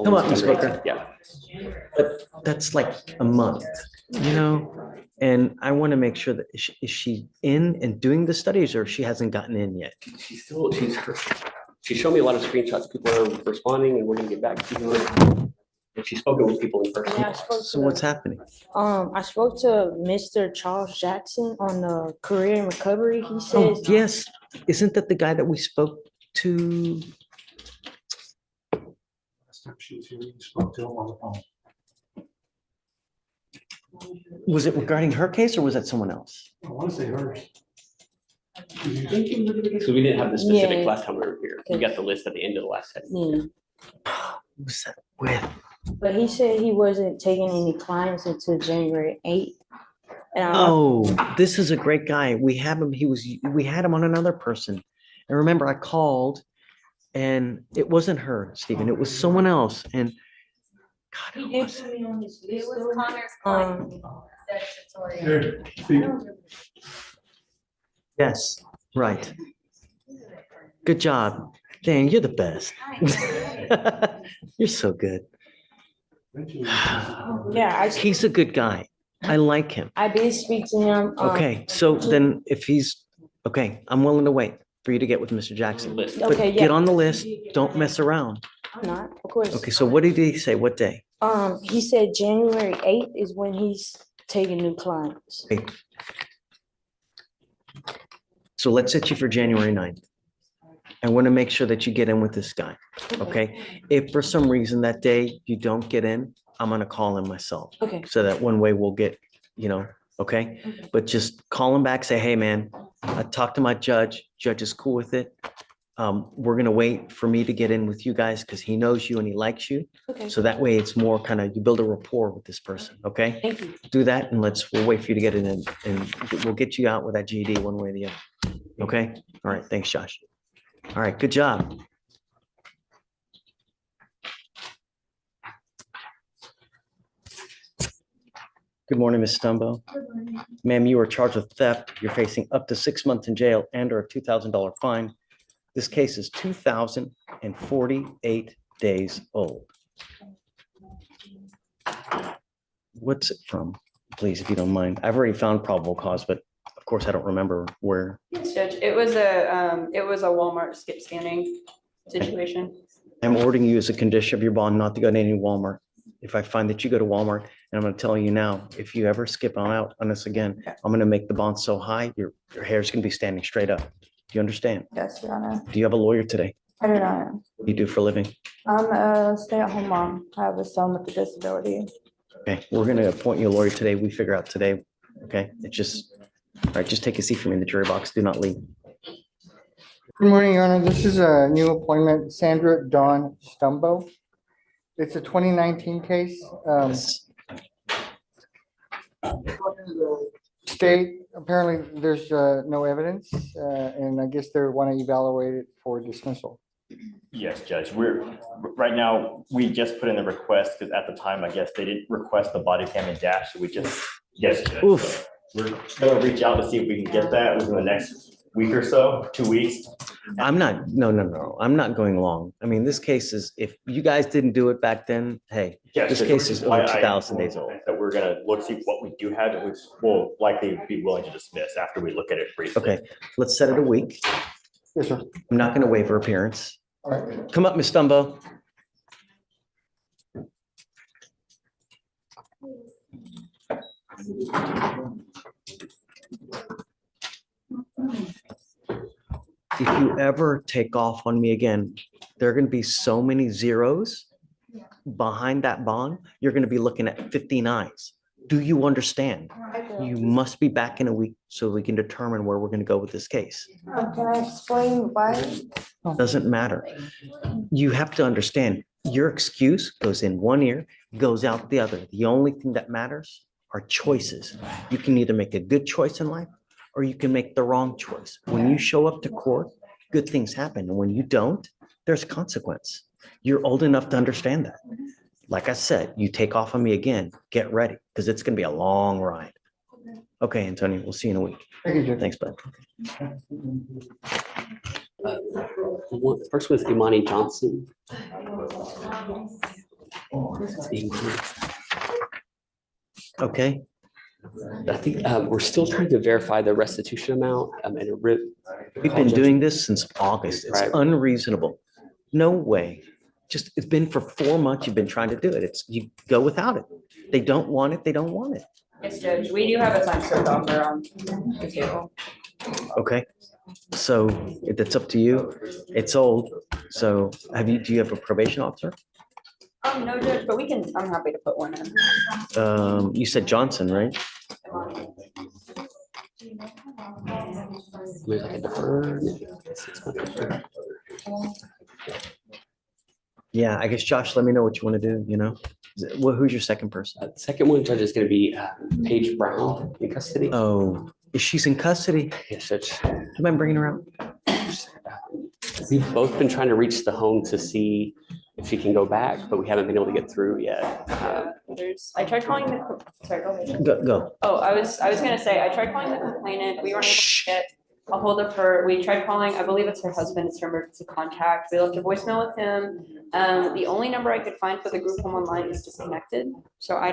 Come on, Ms. September Booker. 18th, yeah. But that's like a month, you know? And I want to make sure that is she in and doing the studies or she hasn't gotten in yet? She's shown me a lot of screenshots. People are responding and we're gonna get back to you. And she's spoken with people in person. Yeah, I spoke So to what's happening? I spoke to Mr. Charles Jackson on the career and recovery. He Oh, says, yes. Isn't that the guy that we spoke to? She was here, you spoke to him on the phone. Was it regarding her case or was that someone else? I want to say hers. So we didn't have the specifics Yeah. last time we were here. We got the list at the end of the last session. yeah. Who was that with? But he said he wasn't taking any clients until January 8th. And Oh, this is a great guy. We have him. We had him on another person. And remember, I called and it wasn't her, Stephen. It was someone else. And God, who was it? me on his It list. was Connor's client. Statutory. Here, see, Yes, right. Good job. Dang, you're the best. You're so good. Yeah, He's a good guy. I like him. I did speak to him. Okay, so then if he's, okay, I'm willing to wait for you to get with Mr. Jackson. List. But Okay, get yeah. on the list. Don't mess around. I'm not, of course. Okay, so what did he say? What day? He said January 8th is when he's taking new clients. Okay. So let's set you for January 9th. I want to make sure that you get in with this guy, okay? If for some reason that day you don't get in, I'm gonna call him myself. Okay. So that one way we'll get, okay? But just call him back, say, hey, man, I talked to my judge. Judge is cool with it. We're gonna wait for me to get in with you guys because he knows you and he likes you. Okay. So that way it's more kind of, you build a rapport with this person, okay? Thank you. Do that and we'll wait for you to get in and we'll get you out with that GED one way or the other. Okay? All right. Thanks, Josh. All right. Good job. Good morning, Ms. Stumbo. Ma'am, you are charged with theft. You're facing up to 6 months in jail and or a $2,000 fine. This case is 2,048 days old. What's it from? Please, if you don't mind. I've already found probable cause, but of course I don't remember where. Yes, Judge. It was a Walmart skip scanning situation. I'm ordering you as a condition of your bond not to go to any Walmart. If I find that you go to Walmart, and I'm going to tell you now, if you ever skip on out on this again, I'm going to make the bond so high, your hair's going to be standing straight up. Do you understand? Yes, Your Honor. Do you have a lawyer today? I do not. What do you do for a living? I'm a stay-at-home mom. I have a son with a disability. Okay, we're going to appoint you a lawyer today. We figure out today. Okay, it's just, all right, just take a seat for me in the jury box. Do not leave. Good morning, Your Honor. This is a new appointment, Sandra Dawn Stumbo. It's a 2019 case. Yes. State, apparently there's no evidence, and I guess they want to evaluate it for dismissal. Yes, Judge. Right now, we just put in the request because at the time, I guess they didn't request the body cam and dash. So we just, yes, Judge. Oof. We're gonna reach out to see if we can get that within the next week or so, 2 weeks. I'm not, no. I'm not going long. I mean, this case is, if you guys didn't do it back then, hey, Yes, this Judge, case which is why over I 2,000 days old. That we're gonna look, see what we do have, which will likely be willing to dismiss after we look at it briefly. Okay, let's set it a week. Yes, sir. I'm not going to waive her appearance. All right. Come up, Ms. Stumbo. If you ever take off on me again, there are going to be so many zeros behind that bond. You're going to be looking at 15 eyes. Do you understand? You must be back in a week so we can determine where we're going to go with this case. Can I explain why? Doesn't matter. You have to understand, your excuse goes in one ear, goes out the other. The only thing that matters are choices. You can either make a good choice in life or you can make the wrong choice. When you show up to court, good things happen. And when you don't, there's consequence. You're old enough to understand that. Like I said, you take off on me again, get ready, because it's going to be a long ride. Okay, Antonio, we'll see you in a week. Thank you, Judge. Thanks, bud. First was Imani Johnson. It's being included. Okay, I think we're still trying to verify the restitution amount and a rip. we've been doing this since August. It's Right. unreasonable. No way. Just, it's been for 4 months you've been trying to do it. It's, you go without it. They don't want it, they don't want it. Yes, Judge, we do have a time served offer on the table. Okay, so that's up to you. It's old, so do you have a probation officer? No, Judge, but I'm happy to put one in. You said Johnson, right? Maybe like a deferred. Yeah, I guess Josh, let me know what you want to do, you know? Who's your second person? Second one, Judge, is going to be Paige Brown in custody. Oh, if she's in custody, Yes, Judge. do you mind bringing her out? We've both been trying to reach the home to see if she can go back, but we haven't been able to get through yet. I tried calling sorry, go ahead. Go. Oh, I was gonna say, I tried calling the complainant, we weren't able to get a hold of her, we tried calling, I believe it's her husband, it's her emergency contact, we left a voicemail with him. The only number I could find for the group home online is disconnected, so I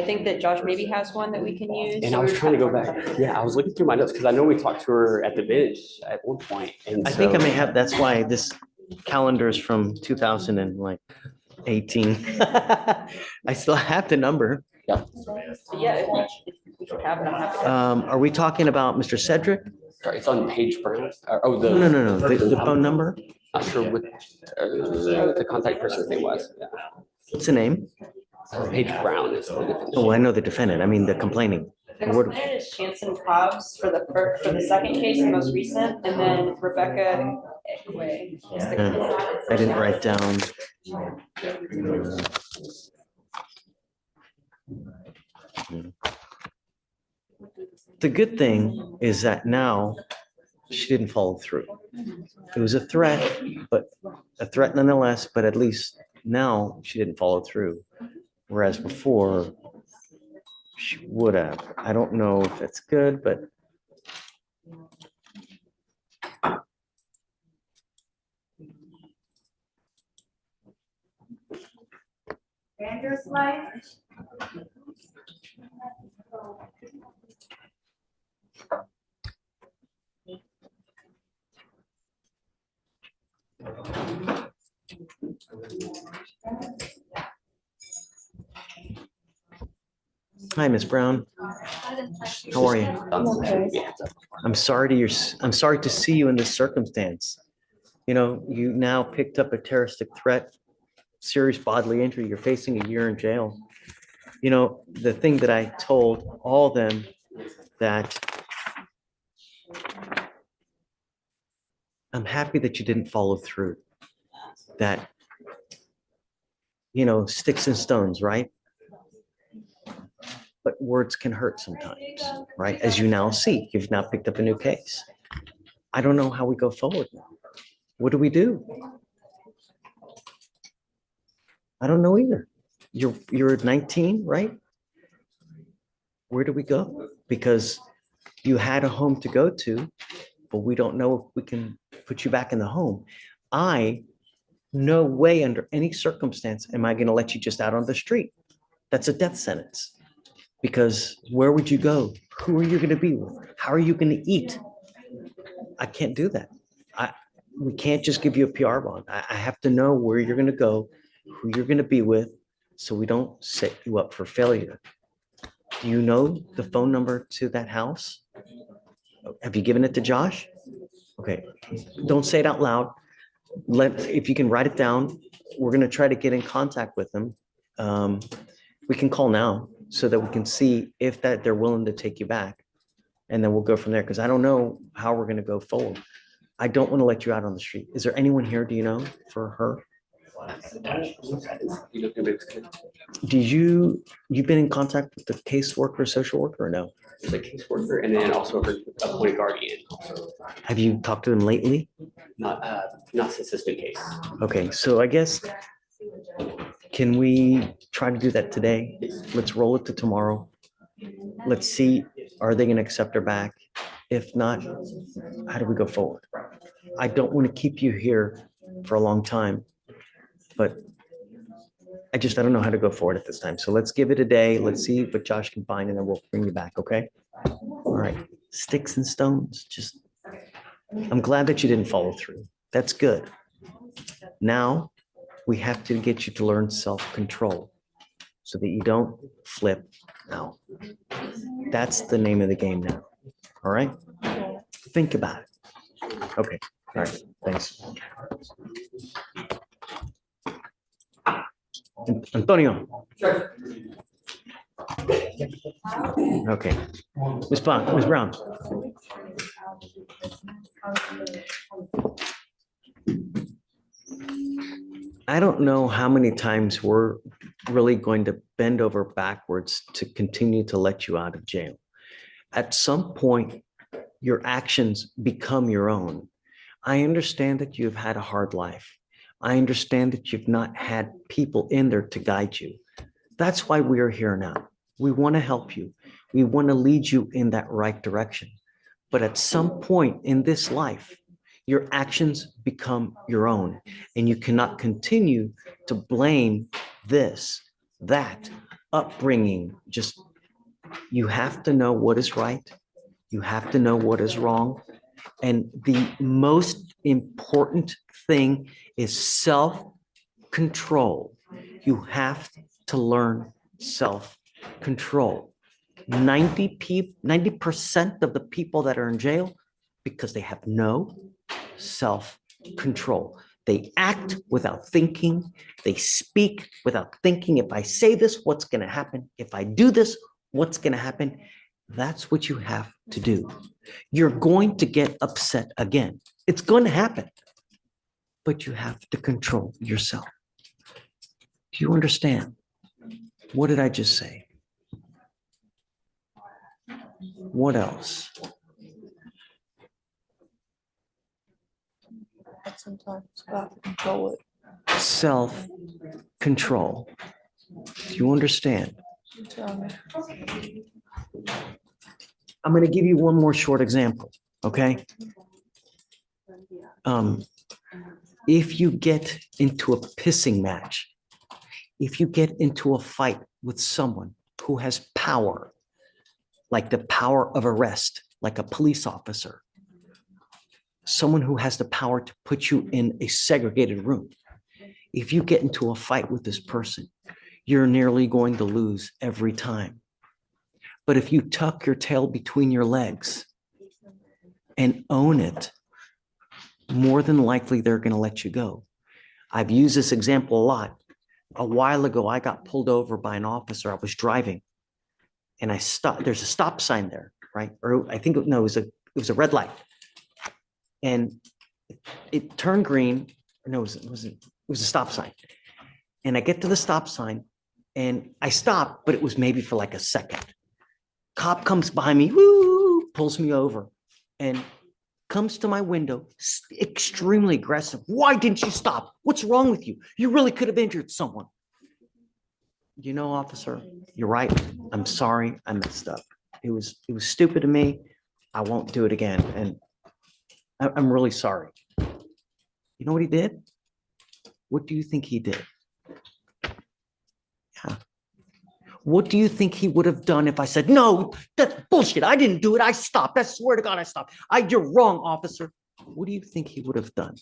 think that Josh maybe has one that we can use. And I was trying to go back. Yeah, I was looking through my notes because I know we talked to her at the bench at one point. And I think I so- may have, that's why this calendar is from 2018. I still have the number. Yeah, if we should have it, I'm happy to. Are we talking about Mr. Cedric? Sorry, it's on Paige Brown. Oh, No, the phone number? Not sure what the contact person's name was. Yeah. What's the name? Paige Brown is the defendant. Oh, I know the defendant, I mean the complaining. The complainant is Chanson Cobbs for the second case, the most recent, and then Rebecca Ekway is the. I didn't write down. The good thing is that now she didn't follow through. It was a threat, but a threat nonetheless, but at least now she didn't follow through. Whereas before, she would have. I don't know if it's good, but hi, Miss Brown. How are you? Yeah. I'm sorry to see you in this circumstance. You know, you now picked up a terroristic threat, serious bodily injury. You're facing a year in jail. You know, the thing that I told all them that I'm happy that you didn't follow through. That, you know, sticks and stones, right? But words can hurt sometimes, right? As you now see, you've now picked up a new case. I don't know how we go forward now. What do we do? I don't know either. You're 19, right? Where do we go? Because you had a home to go to, but we don't know if we can put you back in the home. No way under any circumstance am I going to let you just out on the street. That's a death sentence. Because where would you go? Who are you going to be with? How are you going to eat? I can't do that. We can't just give you a PR bond. I have to know where you're going to go, who you're going to be with, so we don't set you up for failure. Do you know the phone number to that house? Have you given it to Josh? Okay, don't say it out loud. If you can write it down, we're going to try to get in contact with them. We can call now so that we can see if they're willing to take you back. And then we'll go from there, because I don't know how we're going to go forward. I don't want to let you out on the street. Is there anyone here, do you know, for her? You've been in contact with the caseworker, social worker, or no? There's a caseworker and then also her appointed guardian. Have you talked to them lately? Not since this new case. Okay, so I guess, can we try to do that today? Let's roll it to tomorrow. Let's see, are they going to accept her back? If not, how do we go forward? I don't want to keep you here for a long time, but I don't know how to go forward at this time. So let's give it a day. Let's see what Josh can find and then we'll bring you back, okay? All right, sticks and stones, just, I'm glad that you didn't follow through. That's good. Now, we have to get you to learn self-control so that you don't flip out. That's the name of the game now, all right? Think about it. Okay, all right, thanks. Antonio. Okay, Ms. Brown. I don't know how many times we're really going to bend over backwards to continue to let you out of jail. At some point, your actions become your own. I understand that you've had a hard life. I understand that you've not had people in there to guide you. That's why we are here now. We want to help you. We want to lead you in that right direction. But at some point in this life, your actions become your own, and you cannot continue to blame this, that, upbringing. Just, you have to know what is right. You have to know what is wrong. And the most important thing is self-control. You have to learn self-control. 90% of the people that are in jail, because they have no self-control. They act without thinking. They speak without thinking. If I say this, what's going to happen? If I do this, what's going to happen? That's what you have to do. You're going to get upset again. It's going to happen. But you have to control yourself. Do you understand? What did I just say? What else? Sometimes you have to control it. Self-control. Do you understand? I'm going to give you one more short example, okay? If you get into a pissing match, if you get into a fight with someone who has power, like the power of arrest, like a police officer, someone who has the power to put you in a segregated room, if you get into a fight with this person, you're nearly going to lose every time. But if you tuck your tail between your legs and own it, more than likely they're going to let you go. I've used this example a lot. A while ago, I got pulled over by an officer. I was driving and I stopped. There's a stop sign there, right? Or I think, no, it was a red light. And it turned green. No, it was a stop sign. And I get to the stop sign and I stop, but it was maybe for like a second. Cop comes behind me, woo, pulls me over and comes to my window, extremely aggressive. Why didn't you stop? What's wrong with you? You really could have injured someone. You know, officer, you're right. I'm sorry. I messed up. It was stupid of me. I won't do it again. And I'm really sorry. You know what he did? What do you think he did? Yeah. What do you think he would have done if I said, no, that's bullshit. I didn't do it. I stopped. I swear to God, I stopped. You're wrong, officer. What do you think he would have done?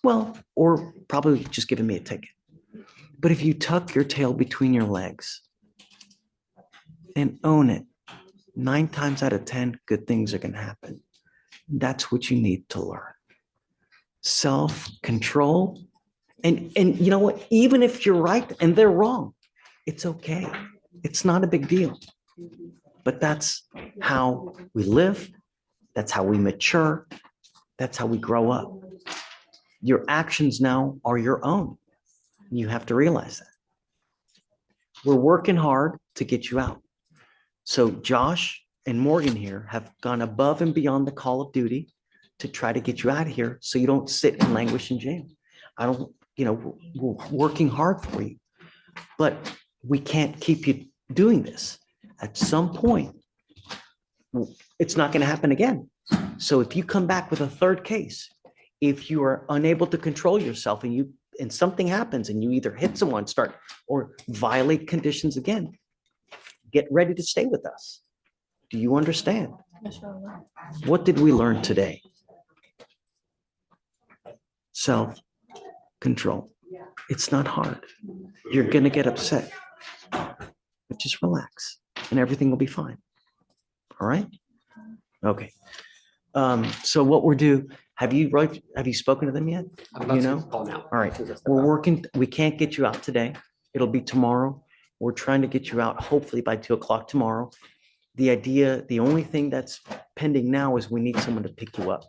Well, or probably just given me a ticket. But if you tuck your tail between your legs and own it, 9 times out of 10, good things are going to happen. That's what you need to learn. Self-control. And you know what? Even if you're right and they're wrong, it's okay. It's not a big deal. But that's how we live. That's how we mature. That's how we grow up. Your actions now are your own. You have to realize that. We're working hard to get you out. So Josh and Morgan here have gone above and beyond the call of duty to try to get you out of here so you don't sit and languish in jail. We're working hard for you, but we can't keep you doing this. At some point, it's not going to happen again. So if you come back with a third case, if you are unable to control yourself and and something happens and you either hit someone, start, or violate conditions again, get ready to stay with us. Do you understand? What did we learn today? Self-control. It's not hard. You're gonna get upset, but just relax and everything will be fine. All right? Okay. So what we're due, have you spoken to them yet? I'm about You to know? call now. All right, we're working, we can't get you out today. It'll be tomorrow. We're trying to get you out hopefully by 2 o'clock tomorrow. The only thing that's pending now is we need someone to pick you up.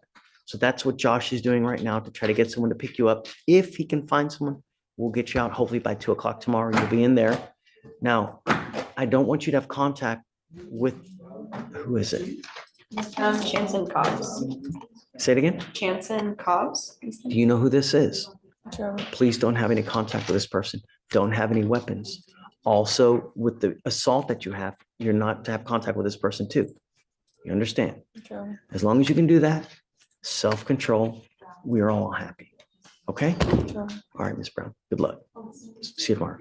So that's what Josh is doing right now to try to get someone to pick you up. If he can find someone, we'll get you out hopefully by 2 o'clock tomorrow. You'll be in there. Now, I don't want you to have contact with, who is it? Chanson Cobbs. Say it again. Chanson Cobbs. Do you know who this is? Sure. Please don't have any contact with this person. Don't have any weapons. Also, with the assault that you have, you're not to have contact with this person too. You understand? Sure. As long as you can do that, self-control, we are all happy. Okay? Sure. All right, Ms. Brown, good luck. See you tomorrow.